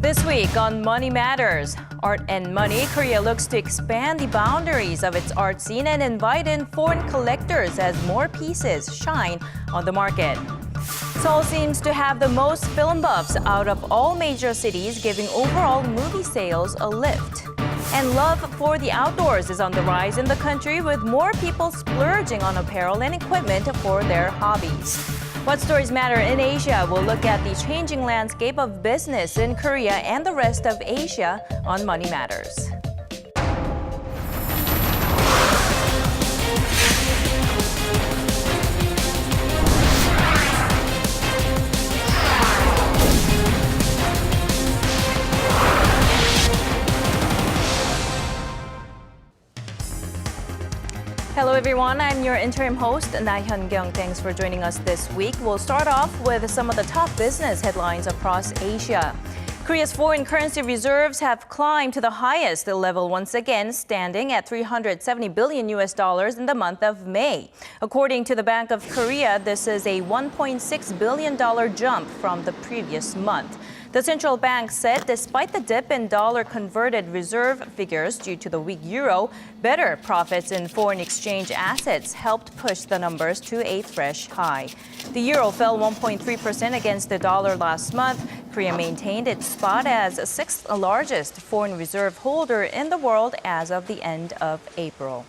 This week on Money Matters, Art and Money, Korea looks to expand the boundaries of its art scene and invite in foreign collectors as more pieces shine on the market. Seoul seems to have the most film buffs out of all major cities, giving overall movie sales a lift. And love for the outdoors is on the rise in the country, with more people splurging on apparel and equipment for their hobbies. What stories matter in Asia? We'll look at the changing landscape of business in Korea and the rest of Asia on Money Matters. Hello everyone, I'm your interim host, Na Hyun-kyung. Thanks for joining us this week. We'll start off with some of the top business headlines across Asia. Korea's foreign currency reserves have climbed to the highest level once again, standing at $370 billion in the month of May. According to the Bank of Korea, this is a $1.6 billion jump from the previous month. The central bank said despite the dip in dollar-converted reserve figures due to the weak euro, better profits in foreign exchange assets helped push the numbers to a fresh high. The euro fell 1.3% against the dollar last month. Korea maintained its spot as the sixth largest foreign reserve holder in the world as of the end of April.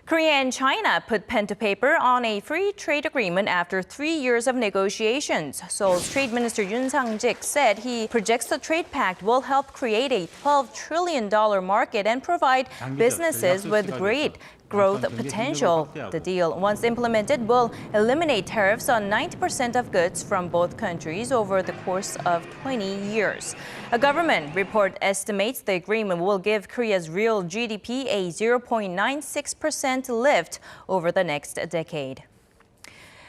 Korea and China put pen to paper on a free trade agreement after 3 years of negotiations. Seoul's Trade Minister Yoon Sang-jik said he projects the trade pact will help create a $12 trillion market and provide businesses with great growth potential. The deal, once implemented, will eliminate tariffs on 90% of goods from both countries over the course of 20 years. A government report estimates the agreement will give Korea's real GDP a 0.96% lift over the next decade.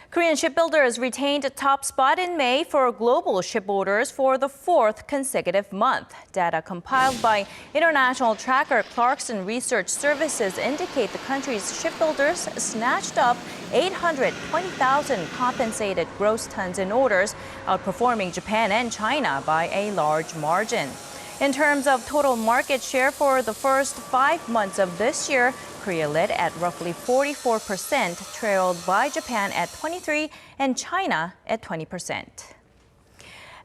Korean shipbuilders retained a top spot in May for global ship orders for the fourth consecutive month. Data compiled by international tracker Clarkson Research Services indicate the country's shipbuilders snatched up 820,000 compensated gross tons in orders, outperforming Japan and China by a large margin. In terms of total market share for the first 5 months of this year, Korea led at roughly 44%, trailed by Japan at 23% and China at 20%.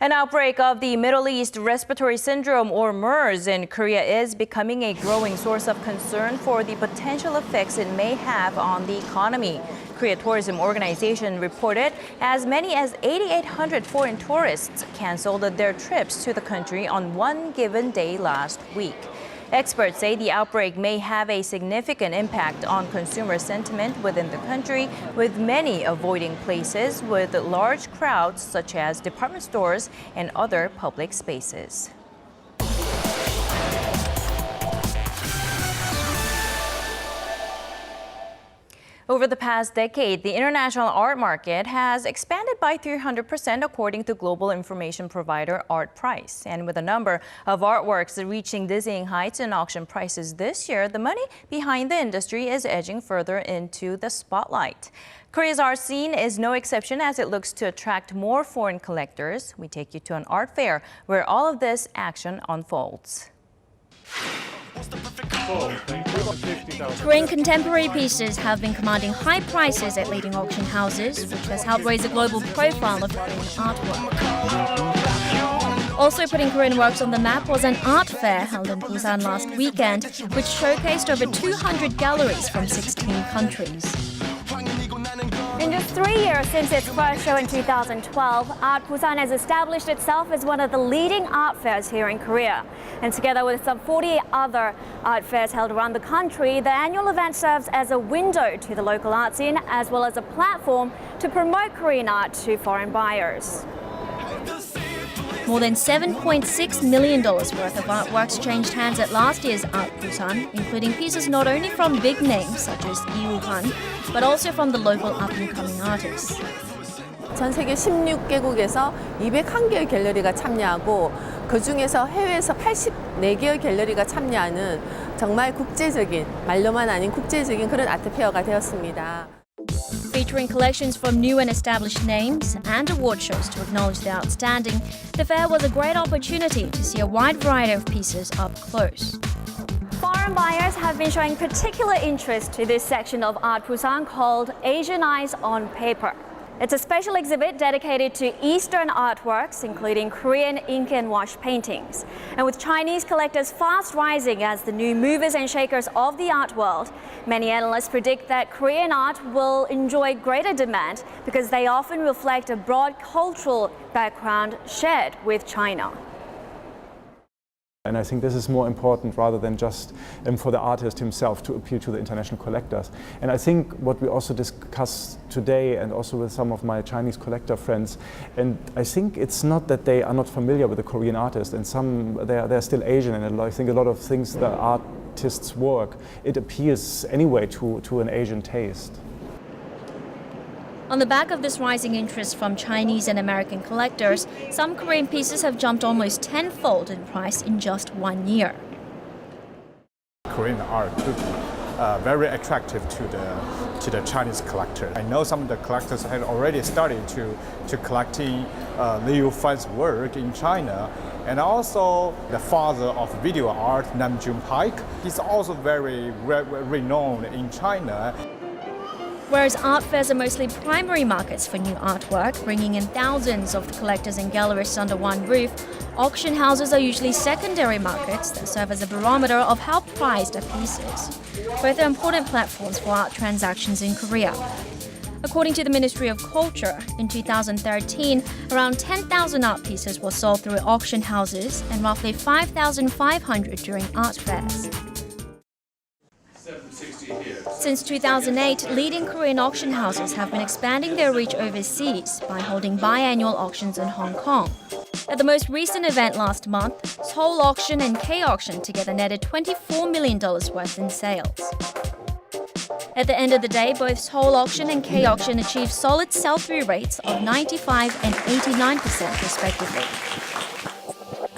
An outbreak of the Middle East Respiratory Syndrome, or MERS, in Korea is becoming a growing source of concern for the potential effects it may have on the economy. Korea Tourism Organization reported as many as 8,800 foreign tourists canceled their trips to the country on one given day last week. Experts say the outbreak may have a significant impact on consumer sentiment within the country, with many avoiding places with large crowds such as department stores and other public spaces. Over the past decade, the international art market has expanded by 300% according to global information provider Art Price. And with a number of artworks reaching dizzying heights in auction prices this year, the money behind the industry is edging further into the spotlight. Korea's art scene is no exception as it looks to attract more foreign collectors. We take you to an art fair where all of this action unfolds. Korean contemporary pieces have been commanding high prices at leading auction houses, which has helped raise the global profile of Korean artwork. Also putting Korean works on the map was an art fair held in Busan last weekend, which showcased over 200 galleries from 16 countries. In just 3 years since its first show in 2012, Art Busan has established itself as one of the leading art fairs here in Korea. And together with some 40 other art fairs held around the country, the annual event serves as a window to the local art scene, as well as a platform to promote Korean art to foreign buyers. More than $7.6 million worth of artworks changed hands at last year's Art Busan, including pieces not only from big names such as Lee Han, but also from the local up-and-coming artists. 전 세계 16개국에서 201개의 갤러리가 참여하고 그중에서 해외에서 84개의 갤러리가 참여하는 정말 국제적인, 말로만 아닌 국제적인 그런 아트페어가 되었습니다. Featuring collections from new and established names and award shows to acknowledge the outstanding, the fair was a great opportunity to see a wide variety of pieces up close. Foreign buyers have been showing particular interest to this section of Art Busan called Asian Eyes on Paper. It's a special exhibit dedicated to Eastern artworks, including Korean ink and wash paintings. And with Chinese collectors fast rising as the new movers and shakers of the art world, many analysts predict that Korean art will enjoy greater demand because they often reflect a broad cultural background shared with China. And I think this is more important rather than just for the artist himself to appeal to the international collectors. And I think what we also discussed today and also with some of my Chinese collector friends, and I think it's not that they are not familiar with the Korean artist, and some they're still Asian, and I think a lot of things the artists' work, it appeals anyway to an Asian taste. On the back of this rising interest from Chinese and American collectors, some Korean pieces have jumped almost tenfold in price in just 1 year. Korean art could be very attractive to the Chinese collector. I know some of the collectors had already started to collecting Liu Fan's work in China, and also the father of video art, Nam June Paik. He's also very renowned in China. Whereas art fairs are mostly primary markets for new artwork, bringing in thousands of collectors and gallerists under one roof, auction houses are usually secondary markets that serve as a barometer of how prized a piece is. Both are important platforms for art transactions in Korea. According to the Ministry of Culture, in 2013, around 10,000 art pieces were sold through auction houses and roughly 5,500 during art fairs. Since 2008, leading Korean auction houses have been expanding their reach overseas by holding biannual auctions in Hong Kong. At the most recent event last month, Seoul Auction and K-Auction together netted $24 million worth in sales. At the end of the day, both Seoul Auction and K-Auction achieved solid sell-through rates of 95% and 89% respectively.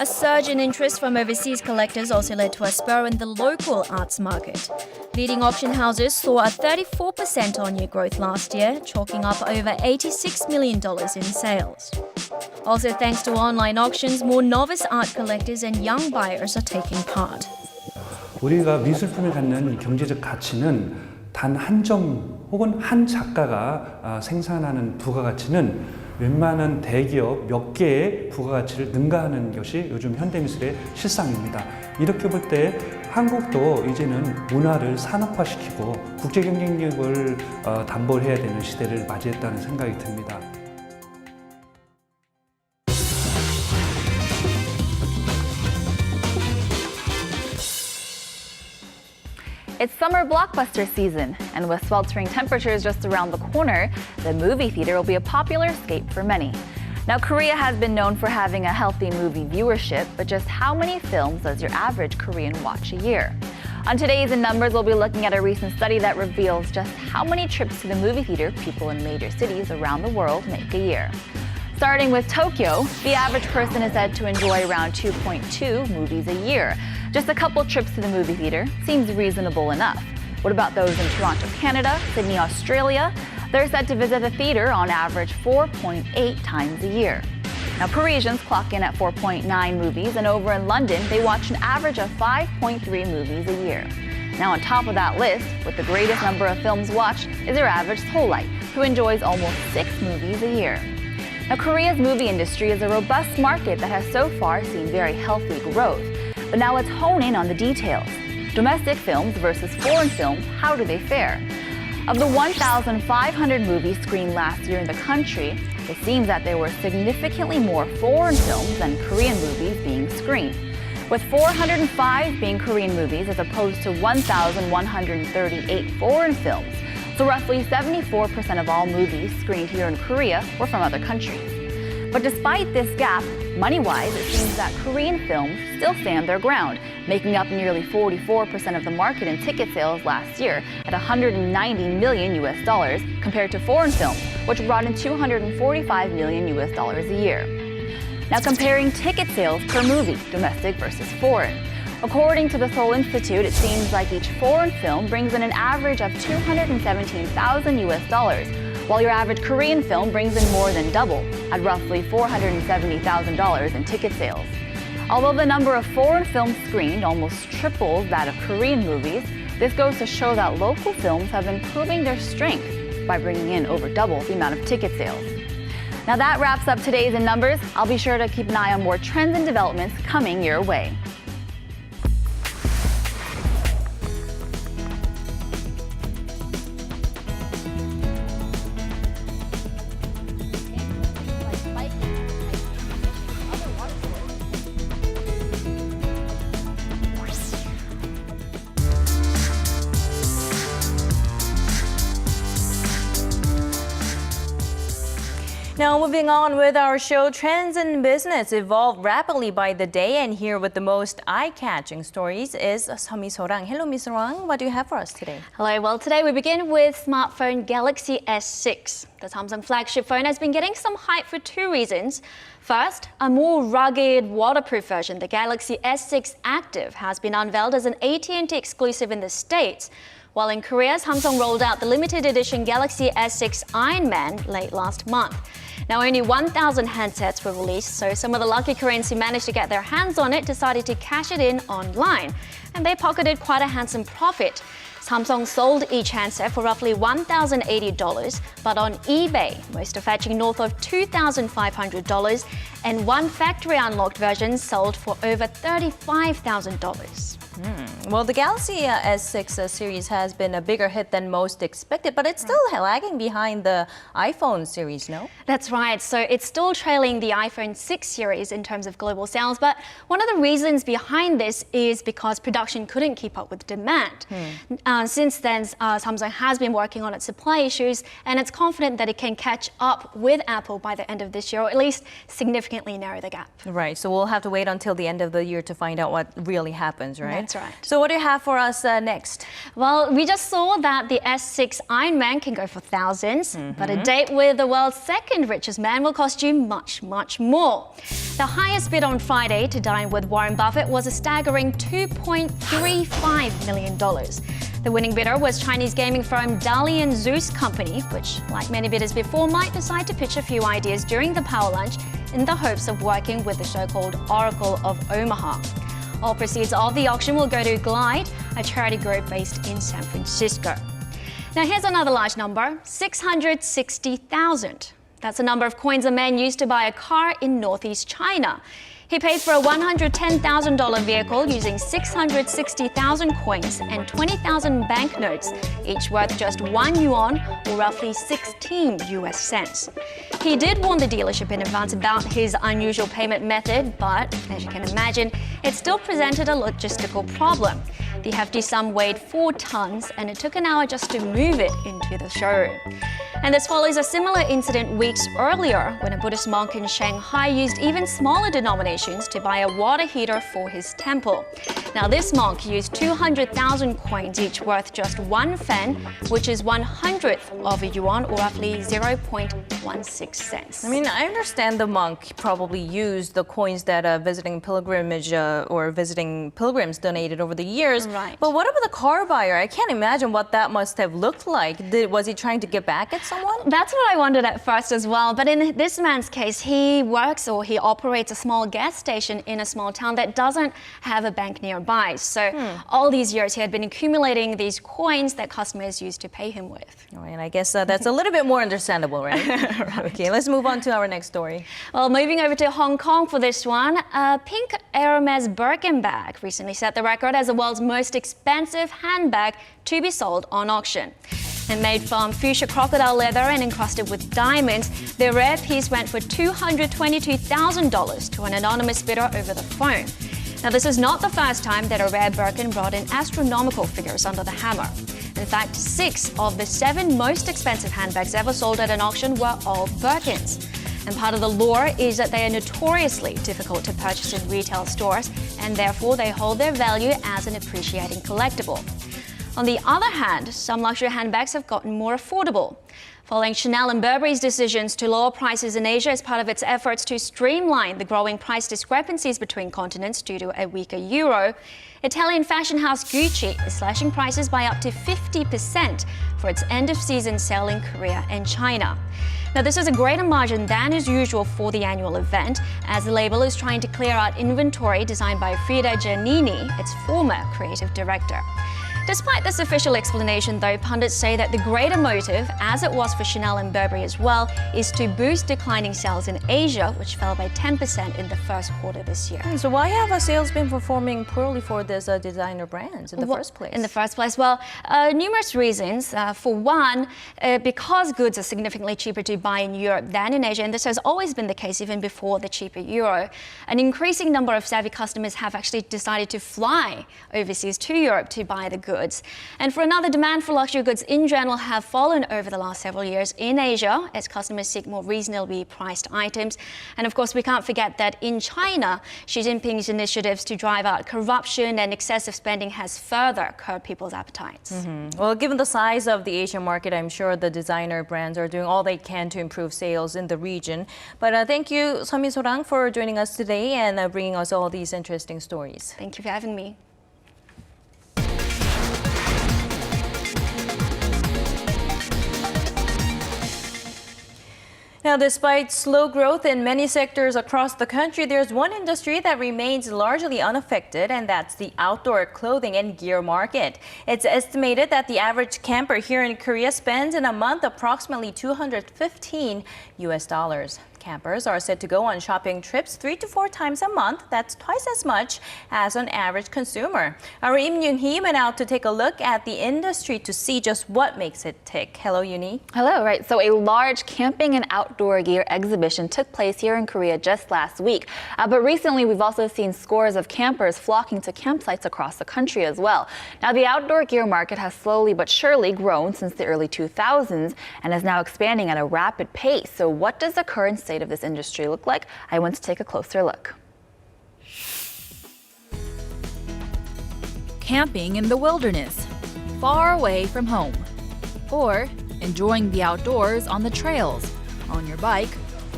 A surge in interest from overseas collectors also led to a spur in the local arts market. Leading auction houses saw a 34% on-year growth last year, chalking up over $86 million in sales. Also, thanks to online auctions, more novice art collectors and young buyers are taking part. 우리가 미술품이 갖는 경제적 가치는 단 한 점 혹은 한 작가가 생산하는 부가가치는 웬만한 대기업 몇 개의 부가가치를 능가하는 것이 요즘 현대미술의 실상입니다. 이렇게 볼 때 한국도 이제는 문화를 산업화시키고 국제 경쟁력을 담보해야 되는 시대를 맞이했다는 생각이 듭니다. It's summer blockbuster season, and with sweltering temperatures just around the corner, the movie theater will be a popular escape for many. Now, Korea has been known for having a healthy movie viewership, but just how many films does your average Korean watch a year? On today's In Numbers, we'll be looking at a recent study that reveals just how many trips to the movie theater people in major cities around the world make a year. Starting with Tokyo, the average person is said to enjoy around 2.2 movies a year. Just a couple trips to the movie theater seems reasonable enough. What about those in Toronto, Canada, Sydney, Australia? They're said to visit the theater on average 4.8 times a year. Now, Parisians clock in at 4.9 movies, and over in London, they watch an average of 5.3 movies a year. Now, on top of that list, with the greatest number of films watched, is their average Seoulite, who enjoys almost 6 movies a year. Now, Korea's movie industry is a robust market that has so far seen very healthy growth. But now let's hone in on the details. Domestic films versus foreign films, how do they fare? Of the 1,500 movies screened last year in the country, it seems that there were significantly more foreign films than Korean movies being screened, with 405 being Korean movies as opposed to 1,138 foreign films. So roughly 74% of all movies screened here in Korea were from other countries. But despite this gap, money-wise, it seems that Korean films still stand their ground, making up nearly 44% of the market in ticket sales last year at $190 million compared to foreign films, which brought in $245 million a year. Now comparing ticket sales per movie, domestic versus foreign. According to the Seoul Institute, it seems like each foreign film brings in an average of $217,000, while your average Korean film brings in more than double, at roughly $470,000 in ticket sales. Although the number of foreign films screened almost triples that of Korean movies, this goes to show that local films have been proving their strength by bringing in over double the amount of ticket sales. Now that wraps up today's In Numbers. I'll be sure to keep an eye on more trends and developments coming your way. Now, moving on with our show, trends in business evolve rapidly by the day, and here with the most eye-catching stories is Misorang. Hello, Misorang. What do you have for us today? Hello. Well, today we begin with smartphone Galaxy S6. The Samsung flagship phone has been getting some hype for two reasons. First, a more rugged, waterproof version, the Galaxy S6 Active, has been unveiled as an AT&T exclusive in the States. While in Korea, Samsung rolled out the limited edition Galaxy S6 Iron Man late last month. Now, only 1,000 handsets were released, so some of the lucky Koreans who managed to get their hands on it decided to cash it in online, and they pocketed quite a handsome profit. Samsung sold each handset for roughly $1,080, but on eBay, most are fetching north of $2,500, and one factory unlocked version sold for over $35,000. Well, the Galaxy S6 series has been a bigger hit than most expected, but it's still lagging behind the iPhone series, no? That's right. So it's still trailing the iPhone 6 series in terms of global sales. But one of the reasons behind this is because production couldn't keep up with demand. Since then, Samsung has been working on its supply issues, and it's confident that it can catch up with Apple by the end of this year, or at least significantly narrow the gap. Right. So we'll have to wait until the end of the year to find out what really happens, right? That's right. So what do you have for us next? Well, we just saw that the S6 Iron Man can go for thousands, but a date with the world's second richest man will cost you much, much more. The highest bid on Friday to dine with Warren Buffett was a staggering $2.35 million. The winning bidder was Chinese gaming firm Dalian Zeus Company, which, like many bidders before, might decide to pitch a few ideas during the power lunch in the hopes of working with the so-called Oracle of Omaha. All proceeds of the auction will go to Glide, a charity group based in San Francisco. Now here's another large number, 660,000. That's the number of coins a man used to buy a car in northeast China. He paid for a $110,000 vehicle using 660,000 coins and 20,000 banknotes, each worth just 1 yuan, or roughly 16 US cents. He did warn the dealership in advance about his unusual payment method, but as you can imagine, it still presented a logistical problem. The hefty sum weighed 4 tons, and it took an hour just to move it into the showroom. And this follows a similar incident weeks earlier when a Buddhist monk in Shanghai used even smaller denominations to buy a water heater for his temple. Now this monk used 200,000 coins, each worth just 1 fen, which is 1/100th of a yuan, or roughly 0.16 cents. I mean, I understand the monk probably used the coins that visiting pilgrimage or visiting pilgrims donated over the years. Right. But what about the car buyer? I can't imagine what that must have looked like. Was he trying to get back at someone? That's what I wondered at first as well. But in this man's case, he works or he operates a small gas station in a small town that doesn't have a bank nearby. So all these years he had been accumulating these coins that customers used to pay him with. All right, I guess that's a little bit more understandable, right? Right. Okay, let's move on to our next story. Well, moving over to Hong Kong for this one, a pink Hermes Birkin bag recently set the record as the world's most expensive handbag to be sold on auction. And made from fuchsia crocodile leather and encrusted with diamonds, the rare piece went for $222,000 to an anonymous bidder over the phone. Now, this is not the first time that a rare Birkin brought in astronomical figures under the hammer. In fact, 6 of the 7 most expensive handbags ever sold at an auction were all Birkins. And part of the lure is that they are notoriously difficult to purchase in retail stores, and therefore they hold their value as an appreciating collectible. On the other hand, some luxury handbags have gotten more affordable. Following Chanel and Burberry's decisions to lower prices in Asia as part of its efforts to streamline the growing price discrepancies between continents due to a weaker euro, Italian fashion house Gucci is slashing prices by up to 50% for its end-of-season sale in Korea and China. Now, this is a greater margin than is usual for the annual event, as the label is trying to clear out inventory designed by Frida Giannini, its former creative director. Despite this official explanation, though, pundits say that the greater motive, as it was for Chanel and Burberry as well, is to boost declining sales in Asia, which fell by 10% in the first quarter this year. So why have sales been performing poorly for these designer brands in the first place? In the first place, well, numerous reasons. For one, because goods are significantly cheaper to buy in Europe than in Asia, and this has always been the case even before the cheaper euro, an increasing number of savvy customers have actually decided to fly overseas to Europe to buy the goods. And for another, demand for luxury goods in general have fallen over the last several years in Asia as customers seek more reasonably priced items. And of course, we can't forget that in China, Xi Jinping's initiatives to drive out corruption and excessive spending has further curbed people's appetites. Well, given the size of the Asian market, I'm sure the designer brands are doing all they can to improve sales in the region. But thank you, Seonmi Sorang, for joining us today and bringing us all these interesting stories. Thank you for having me. Now, despite slow growth in many sectors across the country, there's one industry that remains largely unaffected, and that's the outdoor clothing and gear market. It's estimated that the average camper here in Korea spends in a month approximately $215 US. Campers are said to go on shopping trips 3 to 4 times a month. That's twice as much as an average consumer. Our Im Yoon-hee went out to take a look at the industry to see just what makes it tick. Hello, Yoon-hee. Hello, right. So a large camping and outdoor gear exhibition took place here in Korea just last week. But recently, we've also seen scores of campers flocking to campsites across the country as well. Now, the outdoor gear market has slowly but surely grown since the early 2000s and is now expanding at a rapid pace. So what does the current state of this industry look like? I went to take a closer look. Camping in the wilderness, far away from home, or enjoying the outdoors on the trails, on your bike,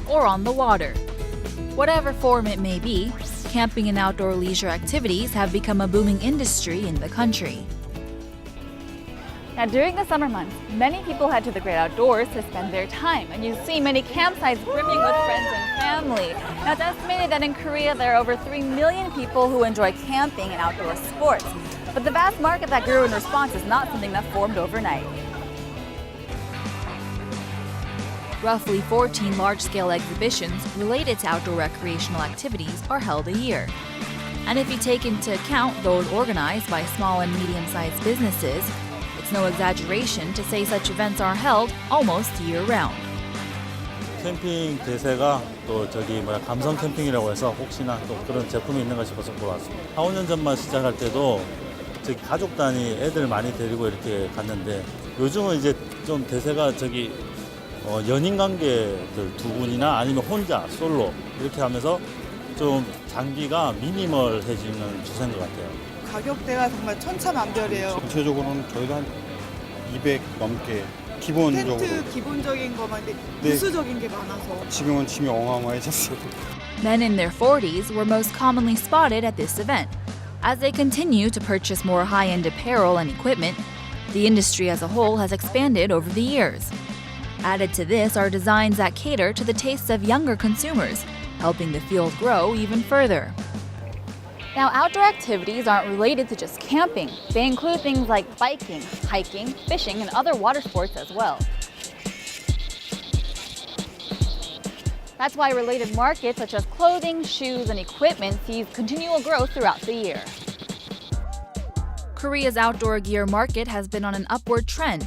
or on the water. Whatever form it may be, camping and outdoor leisure activities have become a booming industry in the country. Now, during the summer months, many people head to the great outdoors to spend their time, and you see many campsites brimming with friends and family. Now, it's estimated that in Korea there are over 3 million people who enjoy camping and outdoor sports. But the vast market that grew in response is not something that formed overnight. Roughly 14 large-scale exhibitions related to outdoor recreational activities are held a year. And if you take into account those organized by small and medium-sized businesses, it's no exaggeration to say such events are held almost year-round. 캠핑 대세가 또 감성 캠핑이라고 해서 혹시나 또 그런 제품이 있는가 싶어서 보았습니다. 4, 5년 전만 시작할 때도 가족 단위 애들 많이 데리고 이렇게 갔는데 요즘은 이제 좀 대세가 연인 관계들 2분이나 아니면 혼자 솔로 이렇게 하면서 좀 장비가 미니멀해지는 추세인 것 같아요. 가격대가 정말 천차만별이에요. 전체적으로는 저희도 한 200 넘게 기본적으로. 텐트 기본적인 거만 부수적인 게 많아서. 지금은 짐이 어마어마해졌어요. Men in their 40s were most commonly spotted at this event. As they continue to purchase more high-end apparel and equipment, the industry as a whole has expanded over the years. Added to this are designs that cater to the tastes of younger consumers, helping the field grow even further. Now, outdoor activities aren't related to just camping. They include things like biking, hiking, fishing, and other water sports as well. That's why related markets such as clothing, shoes, and equipment sees continual growth throughout the year. Korea's outdoor gear market has been on an upward trend.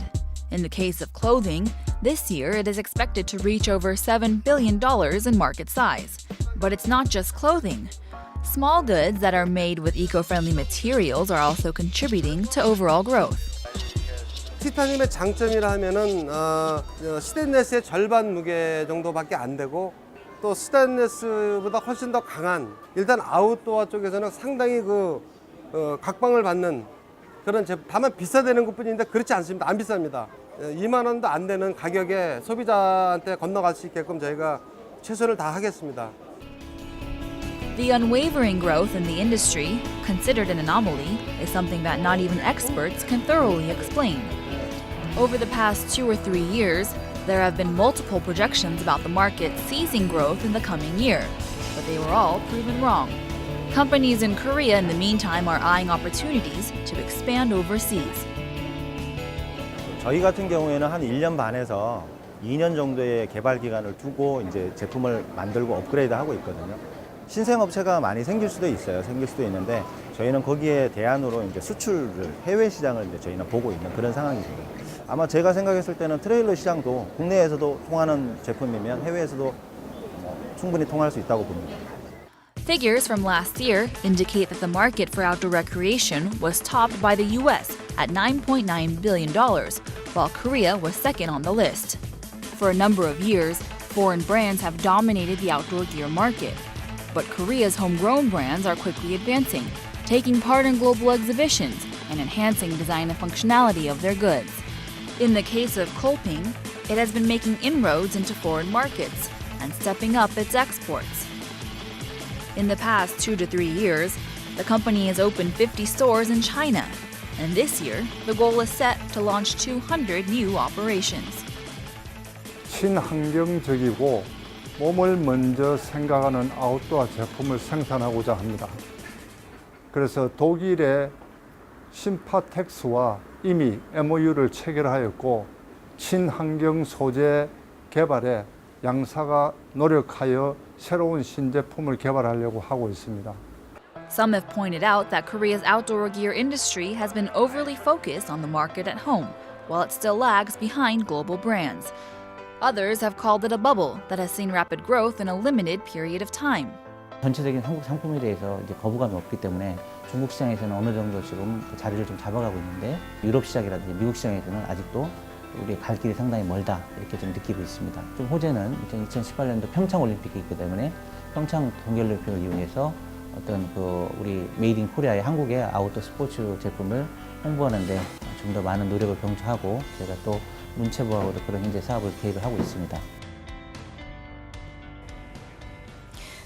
In the case of clothing, this year it is expected to reach over $7 billion in market size. But it's not just clothing. Small goods that are made with eco-friendly materials are also contributing to overall growth. 티타늄의 장점이라 하면은 스테인리스의 절반 무게 정도밖에 안 되고 또 스테인리스보다 훨씬 더 강한 일단 아웃도어 쪽에서는 상당히 각광을 받는 그런 제품. 다만 비싸다는 것뿐인데 그렇지 않습니다. 안 비쌉니다. 2만 원도 안 되는 가격에 소비자한테 건너갈 수 있게끔 저희가 최선을 다하겠습니다. The unwavering growth in the industry, considered an anomaly, is something that not even experts can thoroughly explain. Over the past 2 or 3 years, there have been multiple projections about the market seizing growth in the coming year, but they were all proven wrong. Companies in Korea in the meantime are eyeing opportunities to expand overseas. 저희 같은 경우에는 한 1년 반에서 2년 정도의 개발 기간을 두고 이제 제품을 만들고 업그레이드하고 있거든요. 신생 업체가 많이 생길 수도 있어요. 생길 수도 있는데 저희는 거기에 대안으로 이제 수출을 해외 시장을 이제 저희는 보고 있는 그런 상황입니다. 아마 제가 생각했을 때는 트레일러 시장도 국내에서도 통하는 제품이면 해외에서도 충분히 통할 수 있다고 봅니다. Figures from last year indicate that the market for outdoor recreation was topped by the US at $9.9 billion, while Korea was second on the list. For a number of years, foreign brands have dominated the outdoor gear market. But Korea's homegrown brands are quickly advancing, taking part in global exhibitions and enhancing design and functionality of their goods. In the case of Kolping, it has been making inroads into foreign markets and stepping up its exports. In the past 2 to 3 years, the company has opened 50 stores in China, and this year, the goal is set to launch 200 new operations. 친환경적이고 몸을 먼저 생각하는 아웃도어 제품을 생산하고자 합니다. 그래서 독일의 심파텍스와 이미 MOU를 체결하였고 친환경 소재 개발에 양사가 노력하여 새로운 신제품을 개발하려고 하고 있습니다. Some have pointed out that Korea's outdoor gear industry has been overly focused on the market at home, while it still lags behind global brands. Others have called it a bubble that has seen rapid growth in a limited period of time. 전체적인 한국 상품에 대해서 이제 거부감이 없기 때문에 중국 시장에서는 어느 정도 지금 자리를 좀 잡아가고 있는데 유럽 시장이라든지 미국 시장에서는 아직도 우리 갈 길이 상당히 멀다 이렇게 좀 느끼고 있습니다. 좀 호재는 2018년도 평창 올림픽이 있기 때문에 평창 동계올림픽을 이용해서 어떤 그 우리 메이드 인 코리아의 한국의 아웃도어 스포츠 제품을 홍보하는데 좀 더 많은 노력을 경주하고 제가 또 문체부하고도 그런 현재 사업을 계획을 하고 있습니다.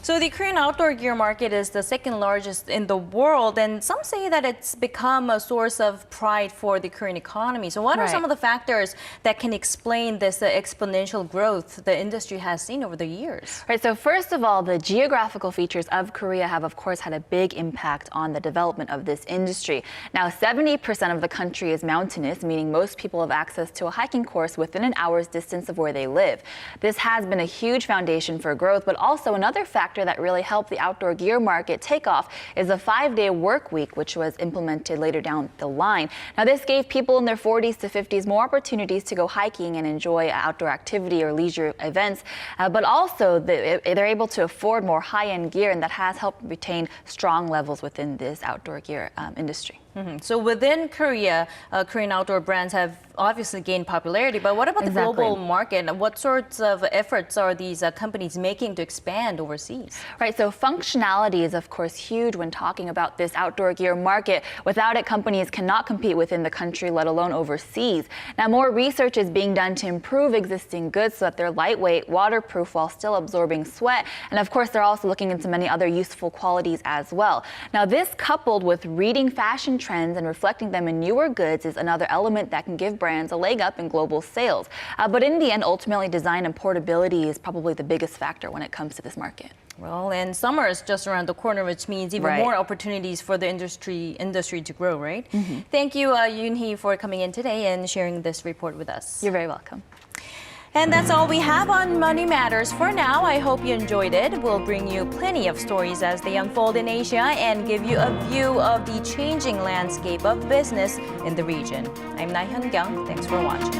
So the Korean outdoor gear market is the second largest in the world, and some say that it's become a source of pride for the Korean economy. So what are some of the factors that can explain this exponential growth the industry has seen over the years? Right, so first of all, the geographical features of Korea have, of course, had a big impact on the development of this industry. Now, 70% of the country is mountainous, meaning most people have access to a hiking course within an hour's distance of where they live. This has been a huge foundation for growth, but also another factor that really helped the outdoor gear market take off is a 5-day work week, which was implemented later down the line. Now, this gave people in their 40s to 50s more opportunities to go hiking and enjoy outdoor activity or leisure events, but also they're able to afford more high-end gear, and that has helped retain strong levels within this outdoor gear industry. So within Korea, Korean outdoor brands have obviously gained popularity, but what about the global market? What sorts of efforts are these companies making to expand overseas? Right, so functionality is of course huge when talking about this outdoor gear market. Without it, companies cannot compete within the country, let alone overseas. Now, more research is being done to improve existing goods so that they're lightweight, waterproof while still absorbing sweat. And of course, they're also looking into many other useful qualities as well. Now, this coupled with reading fashion trends and reflecting them in newer goods is another element that can give brands a leg up in global sales. But in the end, ultimately, design and portability is probably the biggest factor when it comes to this market. Well, and summer is just around the corner, which means even more opportunities for the industry to grow, right? Thank you, Yoon-hee, for coming in today and sharing this report with us. You're very welcome. And that's all we have on Money Matters for now. I hope you enjoyed it. We'll bring you plenty of stories as they unfold in Asia and give you a view of the changing landscape of business in the region. I'm Na Hyun-kyung. Thanks for watching.